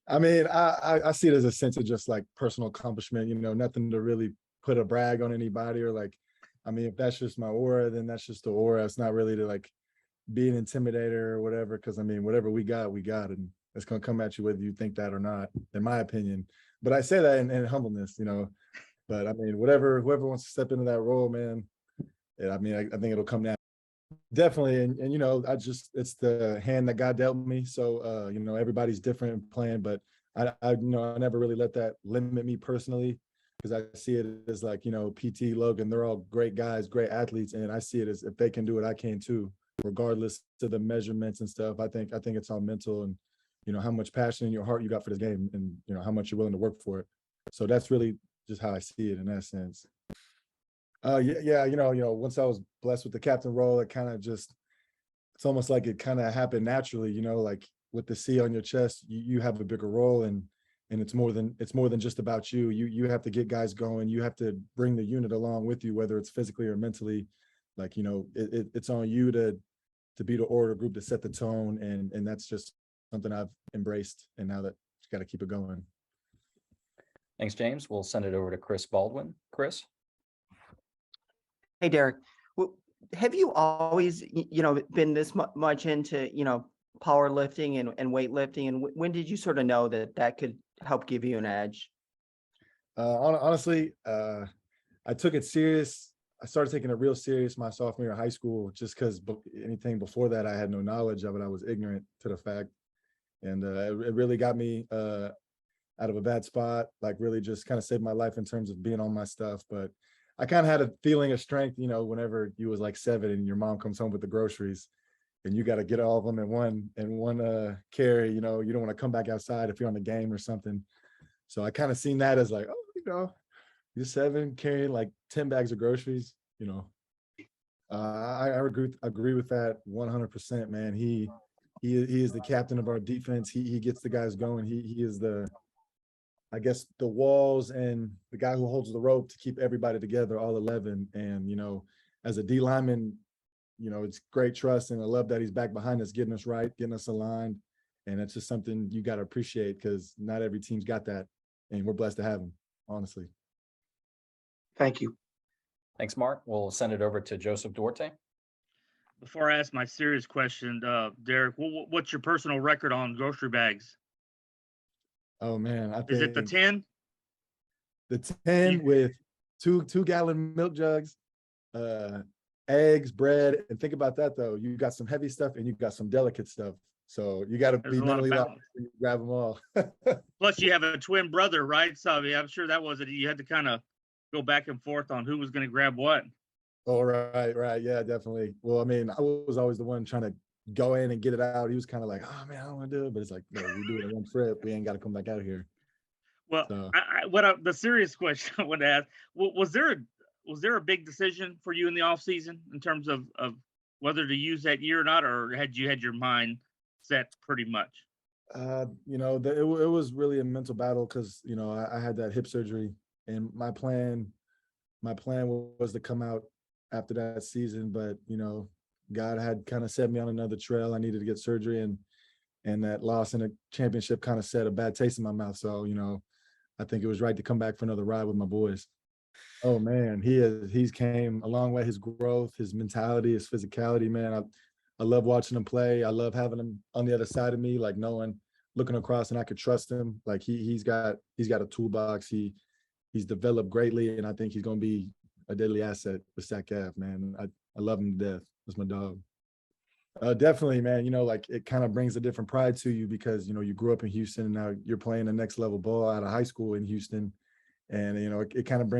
I mean, I see it as a sense of just like personal accomplishment, nothing to really put a brag on anybody or like, I mean, if that's just my aura, then that's just the aura. It's not really to like be an intimidator or whatever. Cause I mean, whatever we got, and it's going to come at you whether you think that or not, in my opinion. But I say that in humbleness, but I mean, whoever wants to step into that role, man, I mean, I think it'll come down. Definitely. And it's the hand that God dealt me. So, everybody's different and playing, but I never really let that limit me personally because I see it as like, PT, Logan, they're all great guys, great athletes. And I see it as if they can do it, I can too, regardless to the measurements and stuff. I think it's all mental and, how much passion in your heart you got for this game and, how much you're willing to work for it. So that's really just how I see it in that sense. Yeah, once I was blessed with the captain role, it kind of just, it's almost like it kind of happened naturally, like with the C on your chest, you have a bigger role and it's more than just about you. You have to get guys going. You have to bring the unit along with you, whether it's physically or mentally. Like, it's on you to be the order group to set the tone. And that's just something I've embraced. And now that you got to keep it going. Thanks, James. We'll send it over to Chris Baldwin. Chris. Hey, Derek, have you always, been this much into, powerlifting and weightlifting? And when did you sort of know that could help give you an edge? Honestly, I took it serious. I started taking it real serious my sophomore year of high school, just because anything before that, I had no knowledge of it. I was ignorant to the fact. And it really got me out of a bad spot, like really just kind of saved my life in terms of being on my stuff. But I kind of had a feeling of strength, whenever you was like 7 and your mom comes home with the groceries and you got to get all of them in one carry, you don't want to come back outside if you're on the game or something. So I kind of seen that as like, oh, you're 7 carrying like 10 bags of groceries, I agree with that 100%, man. He is the captain of our defense. He gets the guys going. He is I guess the walls and the guy who holds the rope to keep everybody together, all 11. And, as a D lineman, it's great trust. And I love that he's back behind us, getting us right, getting us aligned. And it's just something you got to appreciate because not every team's got that. And we're blessed to have him, honestly. Thank you. Thanks, Mark. We'll send it over to Joseph Duarte. Before I ask my serious question, Derek, what's your personal record on grocery bags? Oh man, I think is it the 10? The 10 with two gallon milk jugs, eggs, bread, and think about that though. You got some heavy stuff and you got some delicate stuff. So you got to be mentally locked when you grab them all. Plus, you have a twin brother, right? So I mean, I'm sure that was it. You had to kind of go back and forth on who was going to grab what. Oh, right, yeah, definitely. Well, I mean, I was always the one trying to go in and get it out. He was kind of like, oh man, I don't want to do it, but it's like, no, we do it in one trip. We ain't got to come back out of here. Well, so. The serious question I want to ask: was there a big decision for you in the off season in terms of whether to use that year or not, or had your mind set pretty much? It was really a mental battle because I had that hip surgery, and my plan was to come out after that season, but God had kind of set me on another trail. I needed to get surgery, and that loss in a championship kind of set a bad taste in my mouth. So, I think it was right to come back for another ride with my boys. Oh man, he's came a long way. His growth, his mentality, his physicality, man. I love watching him play. I love having him on the other side of me, like looking across and I could trust him. Like he's got a toolbox. He's developed greatly, and I think he's going to be a deadly asset for Sac Ave, man. I love him to death. That's my dog. Definitely, man. Like it kind of brings a different pride to you because, you grew up in Houston and now you're playing the next level ball out of high school in Houston. And, it kind of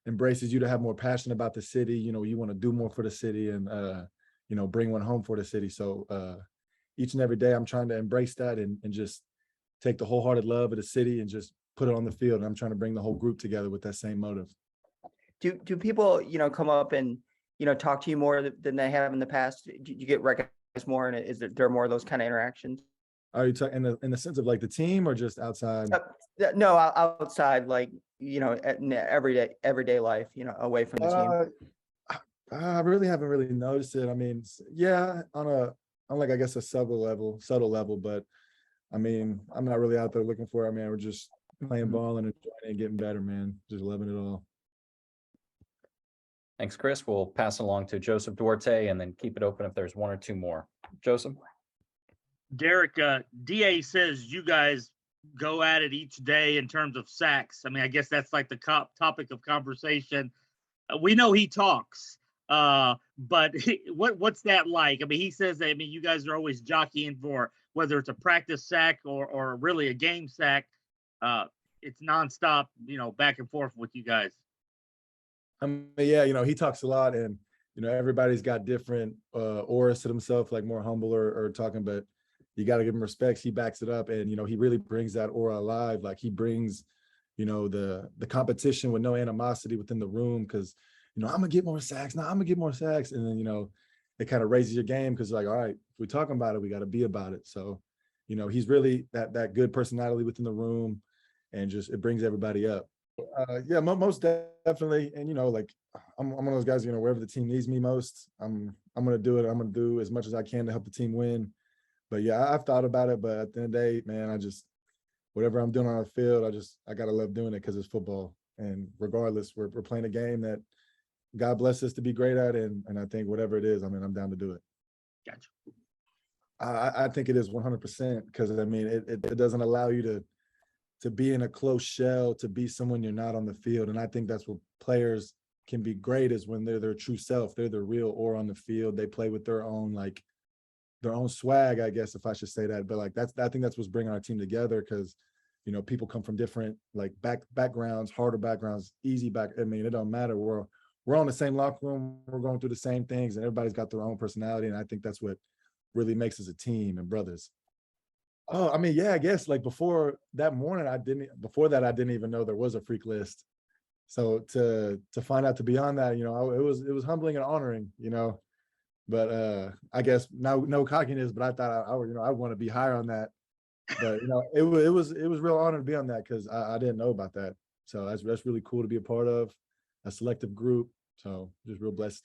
embraces you to have more passion about the city. You want to do more for the city and, bring one home for the city. So each and every day I'm trying to embrace that and just take the wholehearted love of the city and just put it on the field. And I'm trying to bring the whole group together with that same motive. Do people, come up and, talk to you more than they have in the past? Do you get recognized more? And is there more of those kind of interactions? Are you talking in the sense of like the team or just outside? No, outside, like, in everyday life, away from the team. I really haven't really noticed it. I mean, yeah, on like, I guess a subtle level, but I mean, I'm not really out there looking for it. I mean, we're just playing Mhm. ball and enjoying it and getting better, man. Just loving it all. Thanks, Chris. We'll pass along to Joseph Duarte and then keep it open if there's one or two more. Joseph? Derek, DA says you guys go at it each day in terms of sacks. I mean, I guess that's like the topic of conversation. We know he talks, but what's that like? I mean, he says that, I mean, you guys are always jockeying for whether it's a practice sack or really a game sack. It's nonstop, you know, back and forth with you guys. I mean, yeah, he talks a lot, and everybody's got different auras to themselves, like more humble or talking, but you got to give him respect. He backs it up, and he really brings that aura alive. Like he brings, the competition with no animosity within the room, because I'm gonna get more sacks. Now I'm gonna get more sacks, and then it kind of raises your game because like, all right, if we're talking about it, we got to be about it. So, he's really that good personality within the room, and just it brings everybody up. Yeah, most definitely. And like I'm one of those guys, wherever the team needs me most, I'm gonna do it. I'm gonna do as much as I can to help the team win. But yeah, I've thought about it, but at the end of the day, man, I just whatever I'm doing on the field, I gotta love doing it because it's football. And regardless, we're playing a game that God bless us to be great at, and I think whatever it is, I mean, I'm down to do it. Gotcha. I think it is 100% because I mean it doesn't allow you to be in a close shell, to be someone you're not on the field. And I think that's where players can be great, is when they're their true self. They're the real aura on the field. They play with their own swag, I guess, if I should say that. But I think that's what's bringing our team together, because people come from different backgrounds, harder backgrounds, easy back. I mean, it don't matter. We're on the same locker room. We're going through the same things, and everybody's got their own personality. And I think that's what really makes us a team and brothers. Oh, I mean, yeah, I guess before that morning, I didn't even know there was a freak list. So to find out to be on that, it was humbling and honoring, but I guess no cockiness, but I thought I want to be higher on that. But it was real honor to be on that, because I didn't know about that. So that's really cool to be a part of a selective group. So just real blessed.